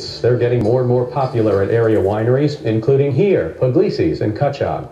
markets. They're getting more and more popular at area wineries, including here, Puglisi's in Cutchogue.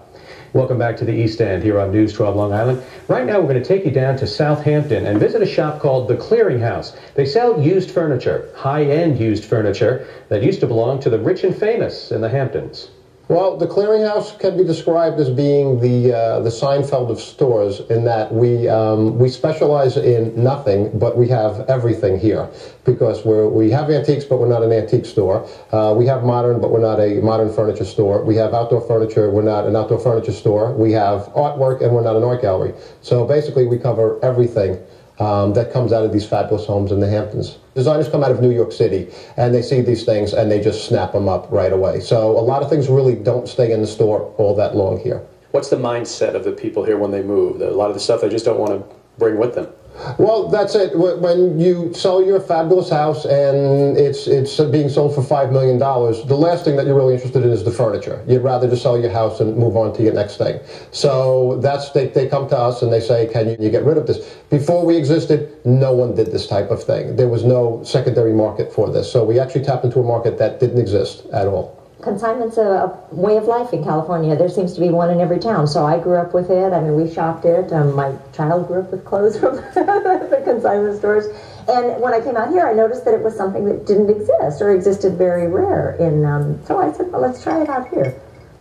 Welcome back to the East End here on News 12 Long Island. Right now we're going to take you down to Southampton and visit a shop called The Clearinghouse. They sell used furniture, high-end used furniture that used to belong to the rich and famous in the Hamptons. Well, the Clearinghouse can be described as being the Seinfeld of stores, in that we specialize in nothing, but we have everything here, because we have antiques, but we're not an antique store. We have modern, but we're not a modern furniture store. We have outdoor furniture, we're not an outdoor furniture store. We have artwork, and we're not an art gallery. So basically, we cover everything that comes out of these fabulous homes in the Hamptons. Designers come out of New York City and they see these things and they just snap them up right away. So a lot of things really don't stay in the store all that long here. What's the mindset of the people here when they move? A lot of the stuff they just don't want to bring with them. Well, that's it. When you sell your fabulous house and it's being sold for $5 million, the last thing that you're really interested in is the furniture. You'd rather just sell your house and move on to your next thing. So they come to us and they say, can you get rid of this? Before we existed, no one did this type of thing. There was no secondary market for this. So we actually tapped into a market that didn't exist at all. Consignment's a way of life in California. There seems to be one in every town. So I grew up with it. I mean, we shopped it. My child grew up with clothes from the consignment stores. And when I came out here, I noticed that it was something that didn't exist or existed very rare. So I said, well, let's try it out here.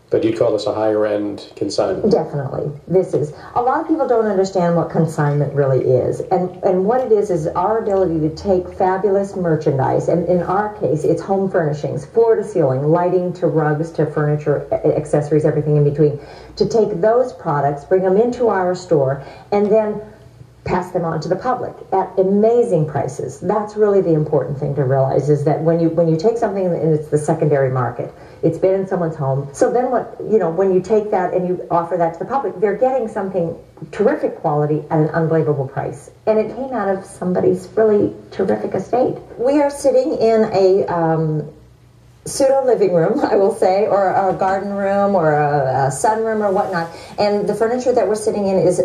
But you'd call this a higher-end consignment? Definitely. This is. A lot of people don't understand what consignment really is. And what it is our ability to take fabulous merchandise, and in our case, it's home furnishings, floor to ceiling, lighting to rugs to furniture, accessories, everything in between, to take those products, bring them into our store, and then pass them on to the public at amazing prices. That's really the important thing to realize, is that when you take something and it's the secondary market, it's been in someone's home. So then when you take that and you offer that to the public, they're getting something terrific quality at an unbelievable price. And it came out of somebody's really terrific estate. We are sitting in a pseudo living room, I will say, or a garden room or a sunroom or whatnot. And the furniture that we're sitting in is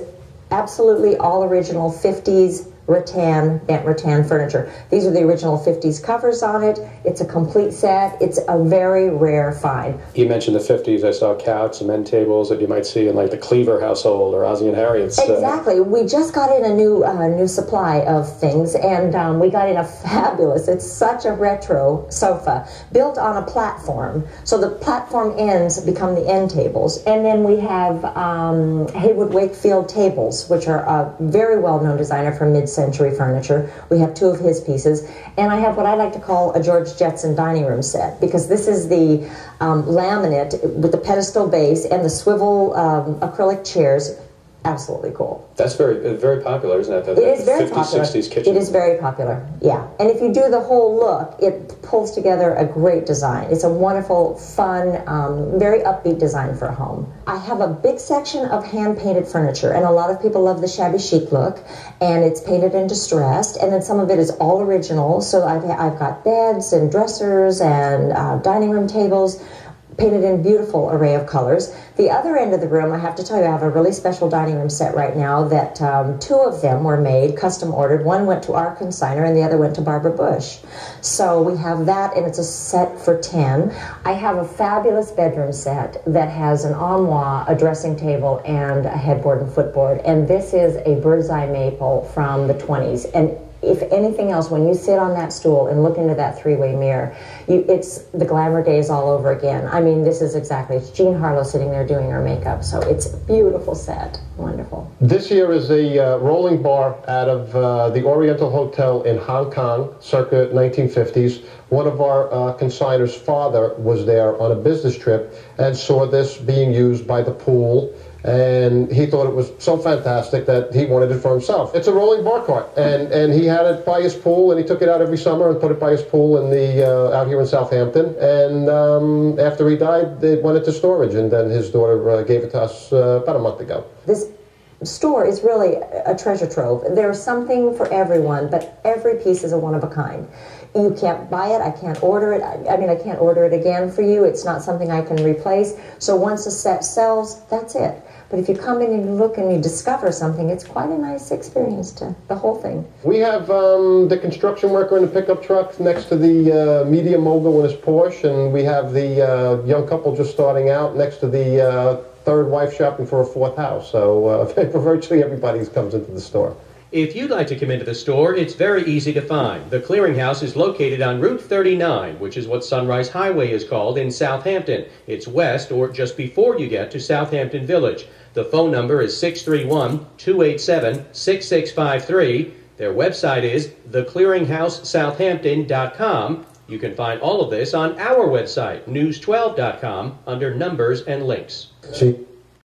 absolutely all original 50s bent rattan furniture. These are the original 50s covers on it. It's a complete set. It's a very rare find. You mentioned the 50s. I saw couch and end tables that you might see in like the Cleaver household or Ozzie and Harriet's. Exactly. We just got in a new supply of things, and we got in a fabulous, it's such a retro sofa built on a platform. So the platform ends become the end tables. And then we have Haywood Wakefield tables, which are a very well-known designer for mid-century furniture. We have two of his pieces, and I have what I like to call a George Jetson dining room set, because this is the laminate with the pedestal base and the swivel acrylic chairs. Absolutely cool. That's very popular, isn't it? It is very 50s, popular. 60s kitchen. It is very popular, yeah. And if you do the whole look, it pulls together a great design. It's a wonderful, fun, very upbeat design for a home. I have a big section of hand-painted furniture, and a lot of people love the shabby chic look, and it's painted and distressed, and then some of it is all original. So I've got beds and dressers and dining room tables, painted in beautiful array of colors. The other end of the room, I have to tell you, I have a really special dining room set right now that two of them were made, custom ordered. One went to our consignor and the other went to Barbara Bush. So we have that, and it's a set for 10. I have a fabulous bedroom set that has an armoire, a dressing table, and a headboard and footboard. And this is a bird's eye maple from the 20s. And if anything else, when you sit on that stool and look into that three-way mirror, it's the glamour days all over again. I mean, this is exactly, it's Jean Harlow sitting there doing her makeup, so it's a beautiful set. Wonderful. This here is a rolling bar out of the Oriental Hotel in Hong Kong, circa 1950s. One of our consignor's father was there on a business trip and saw this being used by the pool, and he thought it was so fantastic that he wanted it for himself. It's a rolling bar cart, and he had it by his pool, and he took it out every summer and put it by his pool in the out here in Southampton. And after he died, it went into storage, and then his daughter gave it to us about a month ago. This store is really a treasure trove. There's something for everyone, but every piece is a one-of-a-kind. You can't buy it, I can't order it, I mean, I can't order it again for you. It's not something I can replace. So once a set sells, that's it. But if you come in and you look and you discover something, it's quite a nice experience to the whole thing. We have the construction worker in the pickup truck next to the media mogul in his Porsche, and we have the young couple just starting out next to the third wife shopping for a fourth house. So virtually everybody comes into the store. If you'd like to come into the store, it's very easy to find. The Clearinghouse is located on Route 39, which is what Sunrise Highway is called in Southampton. It's west or just before you get to Southampton Village. The phone number is 631-287-6653. Their website is theclearinghousesouthampton.com. You can find all of this on our website, news12.com, under numbers and links. See.